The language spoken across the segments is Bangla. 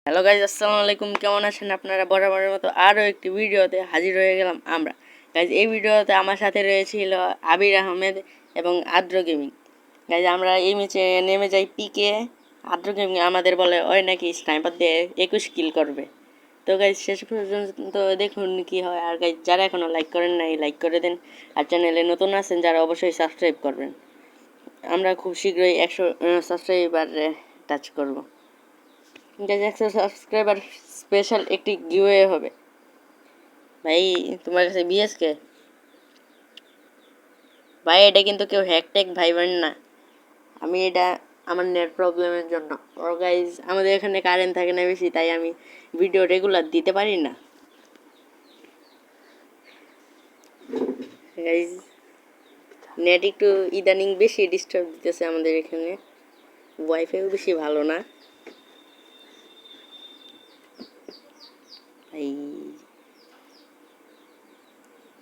হ্যালো গাইজ, আসসালামু আলাইকুম। কেমন আছেন আপনারা? বরাবরের মতো আরও একটি ভিডিওতে হাজির হয়ে গেলাম আমরা। গাইজ, এই ভিডিওতে আমার সাথে রয়েছিল আবির আহমেদ এবং আদ্র গেমিং। গাইজ, আমরা এই ম্যাচে নেমে যাই পিকে। আদ্র গেমিং আমাদের বলে ওই নাকি স্নাইপার দিয়ে 21 কিল করবে। তো গাইজ, শেষ পর্যন্ত দেখুন কি হয়। আর গাইজ, যারা এখনও লাইক করেন নাই লাইক করে দেন, আর চ্যানেলে নতুন আছেন যারা অবশ্যই সাবস্ক্রাইব করবেন। আমরা খুব শীঘ্রই 100 সাবস্ক্রাইবার টাচ করবো। 100 সাবস্ক্রাইবার স্পেশাল একটি গিভওয়ে হবে। ভাই, তোমার কাছে বিএসকে ভাই, এটা কিন্তু কেউ হ্যাকট্যাক ভাইবেন না। আমি এটা আমার নেট প্রবলেমের জন্য। ওর গাইজ, আমাদের এখানে কারেন্ট থাকে না বেশি, তাই আমি ভিডিও রেগুলার দিতে পারি না। গাইজ, নেট একটু ইদানিং বেশি ডিস্টার্ব দিতেছে আমাদের এখানে। ওয়াইফাইও বেশি ভালো না। ভাই,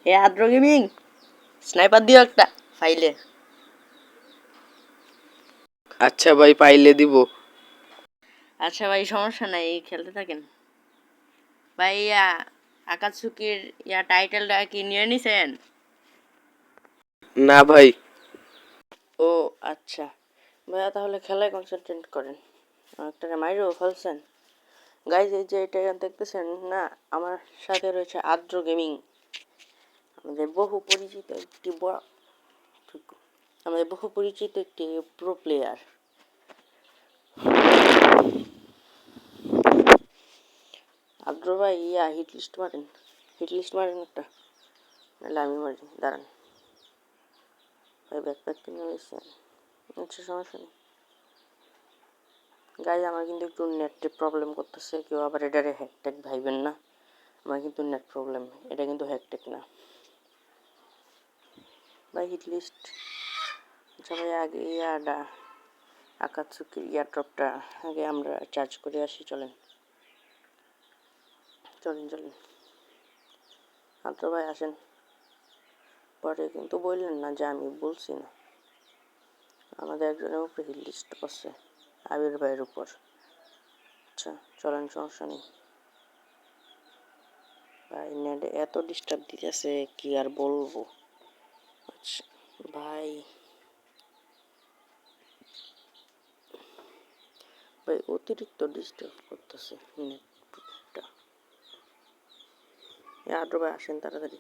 এ আদ্র গেমিং, স্নাইপার দিও একটা ফাইলে। আচ্ছা ভাই, পাইলে দিব। আচ্ছা ভাই, সমস্যা নাই, খেলতে থাকেন। ভাই, আকাতসুকির টাইটেলটা কি নিয়ে নিছেন? না ভাই। ও আচ্ছা ভাইয়া, তাহলে খেলায় কনসেন্ট্রেট করেন। একটা মাইরও ফেলছেন। গাইজ, এই যে এটা দেখতেছেন না, আমার সাথে রয়েছে আদ্র গেমিং। আমাদের বহু পরিচিত একটি প্রো প্লেয়ার। আদ্র ভাই, হিট লিস্ট মারেন একটা, নাহলে আমি মারি। দাঁড়ান ভাই, ব্যাকপ্যাক কিনে নিয়েছেন। আচ্ছা, সমস্যা নেই। গাইজ, আমার কিন্তু একটু নেটের প্রবলেম করতেছে। কেউ আবার এটারে হ্যাকট্যাক ভাইবেন না। আমার কিন্তু নেট প্রবলেম, এটা কিন্তু হ্যাকট্যাক না ভাই। Hit list. আচ্ছা ভাই, আগে আকাতসুকির ইয়ারড্রপটা আগে আমরা চার্জ করে আসি। চলেন। আদ্র ভাই আসেন। পরে কিন্তু বললেন না যে আমি বলছি না। আমাদের একজনের উপরে হিট লিস্ট করছে, আবির ভাইয়ের উপর। আচ্ছা চলেন, সমস্যা নেই। ভাই, নেটে এত ডিস্টার্ব দিতেছে কি আর বলবো। আচ্ছা ভাই, অতিরিক্ত ডিস্টার্ব করতেছে নেটটা। আদ্র ভাই আসেন তাড়াতাড়ি।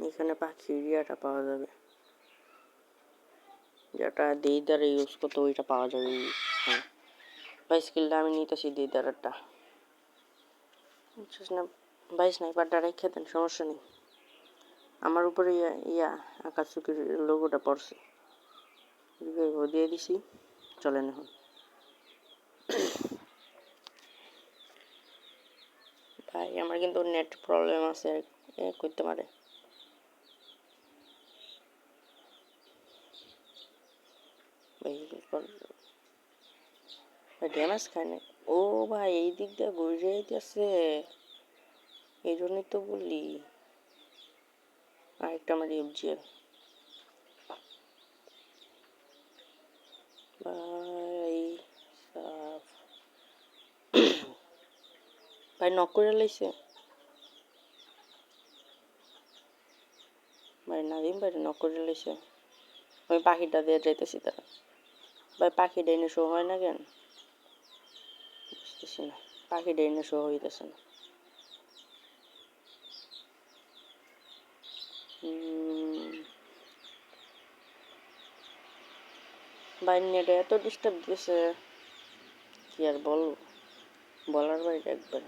এখানে পাখির ইয়াটা পাওয়া যাবে, যেটা দেইদারে ইউজ করতে, ওইটা পাওয়া যাবে। হ্যাঁ ভাই, স্কিলটা আমি নিতেছি দেইদারটা। ভাই, স্নাইপারটা রেখে দেন, সমস্যা নেই। আমার উপরে আকাতসুকির লোগোটা পড়ছে, দিয়ে দিছি। চলেন এখন। ভাই, আমার কিন্তু নেট প্রবলেম আছে, করতে পারে। ভাই ড্যামেজ খায় না। ও ভাই, এই দিক দিয়ে ঘুরে যাইতেছে, এই জন্যই তো বলি। আরেকটা আমার এফজিএল। ভাই ভাই, নক করে লাইছে ভাই। নাদিম ভাই নক করে লাইছে। আমি পাখিটা দিয়ে যাইতেছি তারা। ভাই, পাখিটা এনে শো হয় না কেন বুঝতেছি না। পাখিটা এনে শো হইতেছে না। ভাই, নেটে এত ডিস্টার্ব দিয়েছে কি আর বলবো, বলার বাইরে একবার।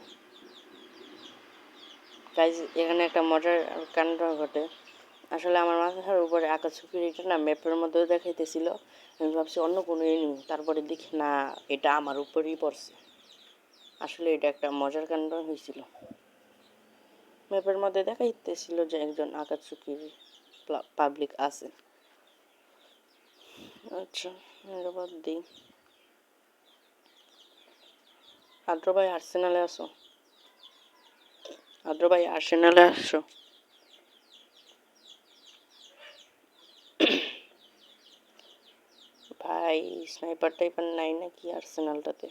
গাইজ, এখানে একটা মজার কাণ্ড ঘটে। আসলে আমার মাথার উপরে আকাতসুকির এটা না ম্যাপের মধ্যেও দেখাইতেছিল। আমি ভাবছি অন্য কোনো এনিমি, তারপরে দেখি না, এটা আমার উপরেই পড়ছে। আসলে এটা একটা মজার কাণ্ড হয়েছিল। ম্যাপের মধ্যে দেখাইতেছিল যে একজন আকাতসুকির পাবলিক আছে। আচ্ছা, এটা বাদ দিই। আদ্র ভাই, আর্সেনালে আসো। আদ্র ভাই, আর্সেনালে আসো। ভাই স্নাইপার টাইপার নাই নাকি আর্সেনালটাতে?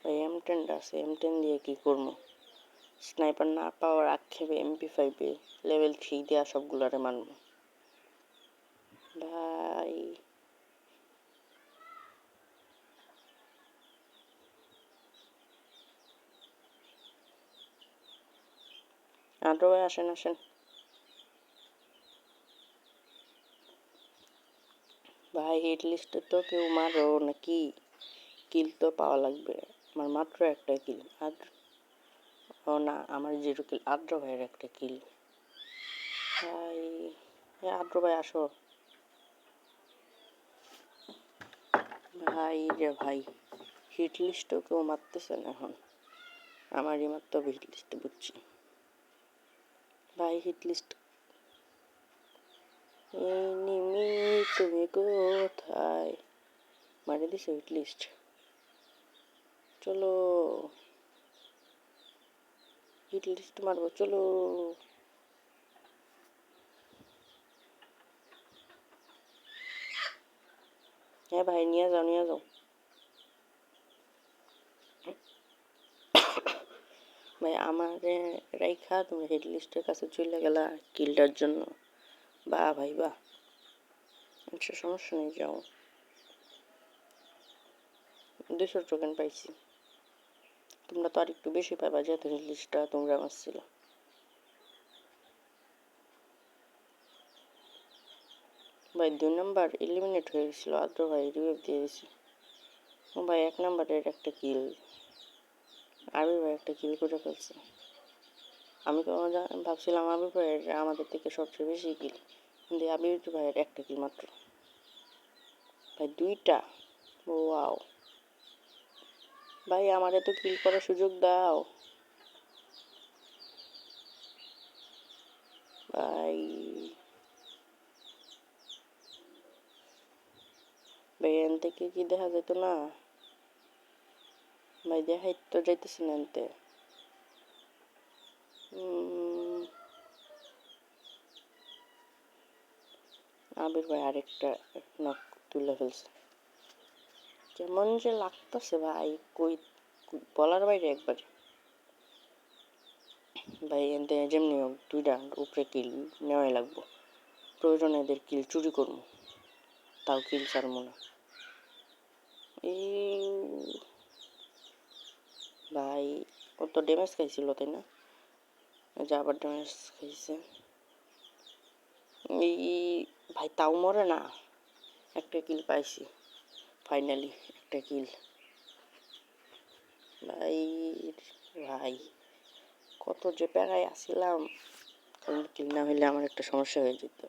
ভাই M10 আছে, M10 দিয়ে কি করবো? স্নাইপার না পাওয়ার আক্ষেপে MP5 লেভেল 3 দেওয়া সবগুলারে মারবো। ভাই আদ্র ভাই আসেন আসেন। ভাই হিট লিস্টে তো কেউ মারো নাকি? কিল তো পাওয়া লাগবে। আমার মাত্র একটা কিল। ও না, আমার 0 কিল। আদ্র ভাইয়ের একটা কিল। ভাই আদ্র ভাই আসো। ভাই রে ভাই, হিট লিস্টও কেউ মারতেছে না এখন। আমারই মাত্র হিট লিস্টে বুঝছি। ভাই হিট লিস্ট এনিমি তুমি কোথায়? মারি দিছে হিট লিস্ট। চলো হিট লিস্ট মারবো, চলো। হ্যাঁ ভাই নিয়ে যাও নিয়ে যাও। ভাই আমারে রাইখা তুমি হিট লিস্টের কাছে চলে গেলা কিলটার জন্য। বাহ ভাই বাহ। আচ্ছা সমস্যা নেই, যাও। 200 টোকেন পাইছি। তোমরা তো আর একটু বেশি পাইবা যেহেতু হিট লিস্টটা তোমরা মারছিল। ভাই 2 নাম্বার এলিমিনেট হয়ে গেছিল, আদ্র ভাই রিভাইভ দিয়ে দিছি। ও ভাই 1 নাম্বারের একটা কিল, আবির ভাই একটা কিল করে ফেলছে। আমি তো ভাবছিলাম আবির ভাইয়ের আমাদের থেকে সবচেয়ে বেশি কিল, কিন্তু আবির ভাইয়ের একটা কিল মাত্র। ভাই 2টা। ওয়াও ভাই আমারে তো কিল করার সুযোগ দাও ভাই। ভাই এন থেকে কি দেখা যেত না? ভাই দেখাই তো যাইতেছে না এনতে। আবির ভাই আরেকটা নক তুলে ফেলছে। কেমন যে লাগতেছে ভাই, কই বলার বাইরে একবারে। ভাই এনতে যেমনি হোক 2টা উপরে কিল নেওয়াই লাগবো। প্রয়োজনে এদের কিল চুরি করবো, তাও কিল ছাড়বো না। এই ভাই ও তো ড্যামেজ খাইছিল তাই না? যে আবার ড্যামেজ খাইছে। এই ভাই তাও মরে না। একটা কিল পাইছি, ফাইনালি একটা কিল। ভাই ভাই কত যে প্যারায় আসছিলাম, কারণ কিল না হইলে আমার একটা সমস্যা হয়ে যেত।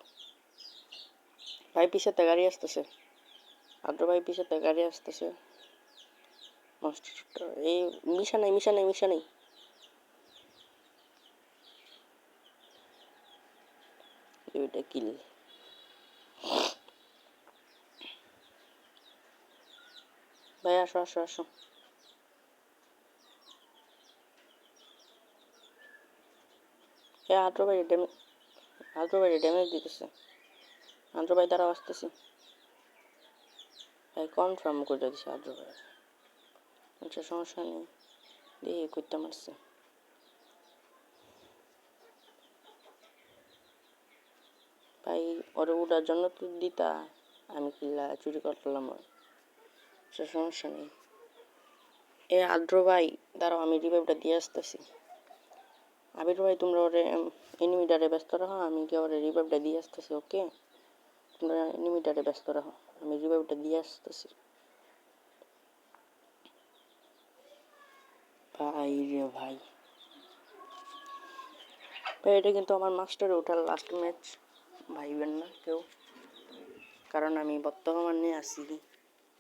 ভাই পিছাতে গাড়ি আসতেছে, আদ্র ভাই পিছাতে গাড়ি আসতেছে। এই মিশা নাই মিশা নাই মিশা নাই। ওইটা কিল। ভাই আসো আসো আসো। আদ্র ভাই ড্যামেজ দিতেছে। আদ্র ভাই দ্বারা আসতেছে। ভাই কনফার্ম করে দিছে আদ্র ভাই। আচ্ছা সমস্যা নেই, দেখি করতে মারছে। ভাই ওরে উড়ার জন্য তো দিতা, আমি কিল্লা চুরি করলাম। আচ্ছা সমস্যা নেই। আদ্র ভাই দাঁড়াও, আমি রিভাইভটা দিয়ে আসতেছি। আবির ভাই তোমরা ওরে এনিমিটারে ব্যস্ত রাখো, আমি কি ওরে রিভাইভটা দিয়ে আসতেছি। ওকে তোমরা এনিমিটারে ব্যস্ত রাখো, আমি রিভাইভটা দিয়ে আসতেছি। ভাই রে ভাই, ভাই এটা কিন্তু আমার মাস্টারে ওঠার লাস্ট ম্যাচ, ভাইবেন না কেউ, কারণ আমি বর্তমানে আছি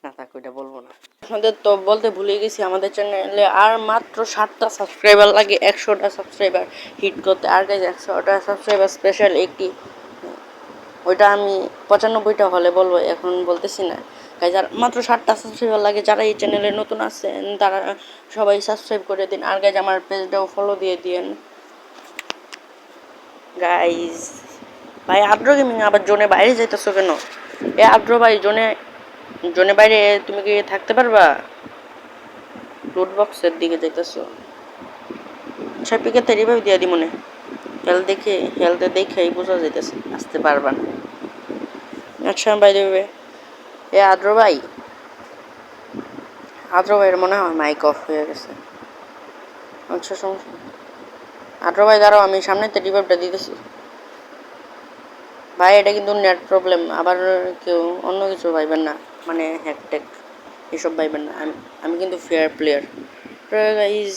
না থাকো এটা বলবো না। আপনাদের তো বলতে ভুলে গেছি, আমাদের চ্যানেলে আর মাত্র 7টা সাবস্ক্রাইবার লাগে 100টা সাবস্ক্রাইবার হিট করতে। আর গাইজ 100টা সাবস্ক্রাইবার স্পেশাল একটি, ওইটা আমি 95টা হলে বলবো, এখন বলতেছি না। গাইজ আর মাত্র 7টা সাবস্ক্রাইবার লাগে। যারা এই চ্যানেলে নতুন আছেন তারা সবাই সাবস্ক্রাইব করে দিন, আর গাইজ আমার পেজটাও ফলো দিয়ে দিন গাইজ। ভাই আদ্র গেমিং আবার জোনে বাইরে যাইতেছো কেন? এ আদ্র ভাই জোনে জোনে বাইরে তুমি কি থাকতে পারবা? লুট বক্সের দিকে যাইতেছো। ছয়পিকে তেরি ভাবে দিয়া দি মনে হেলথে দেখেই বোঝা যাইতেছে আসতে পারবা না। আচ্ছা ভাই দেবে এ আদ্র ভাইয়ের মনে হয় মাইক অফ হয়ে গেছে। আচ্ছা সমস্যা আদ্র ভাই দাঁড়াও আমি সামনেতে রিভাইভটা দিতেছি। ভাই এটা কিন্তু নেট প্রবলেম, আবার কেউ অন্য কিছু ভাইবেন না, মানে হ্যাকট্যাক এসব ভাইবেন না। আমি কিন্তু ফেয়ার প্লেয়ার গাইজ।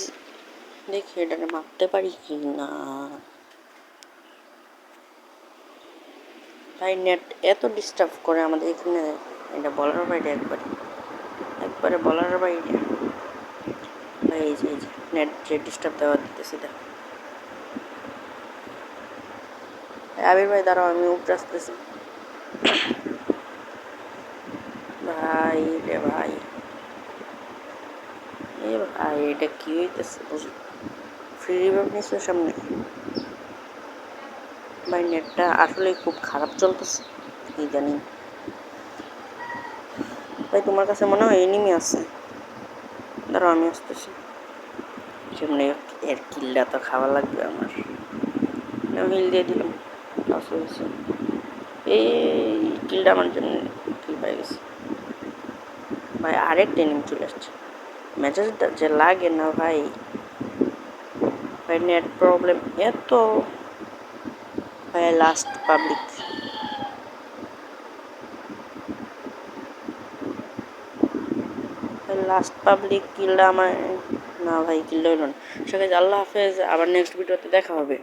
দেখি এটাকে মারতে পারি কি না। ভাই নেট এত ডিস্টার্ব করে আমাদের এখানে, এটা বলার বাইরে একবারে বলার বাইরে। ভাই এই যে নেট যে ডিস্টার্ব দেওয়া দিতেছি দেখো। আবির ভাই দাঁড়াও আমি উপরে আসতেছি। ভাই রে ভাই, এ ভাই এটা কি হইতেছে বুঝি। ফ্রি রিভাইভ নিচ্ছে সামনে। ভাই নেটটা আসলে খুব খারাপ চলতেছে কি জানি। ভাই তোমার কাছে মনে হয় এনিমি আছে, দাঁড়াও আমি আসতেছি। কেমনে এর কিলটা তো খাওয়া লাগবে আমার। হিল দিয়ে দিলাম, লস হয়েছে। এই কিলটা আমার জন্য কিল পাই গেছে। ভাই আরেকটা এনিমি চলে আসছে। মেজাজটা যে লাগে না ভাই। ভাই নেট প্রবলেম এত। ভাই লাস্ট পাবলিক কিলটা আমার। না ভাই কিলটা হইল না। সে আল্লাহ হাফেজ, আবার নেক্সট ভিডিওতে দেখা হবে।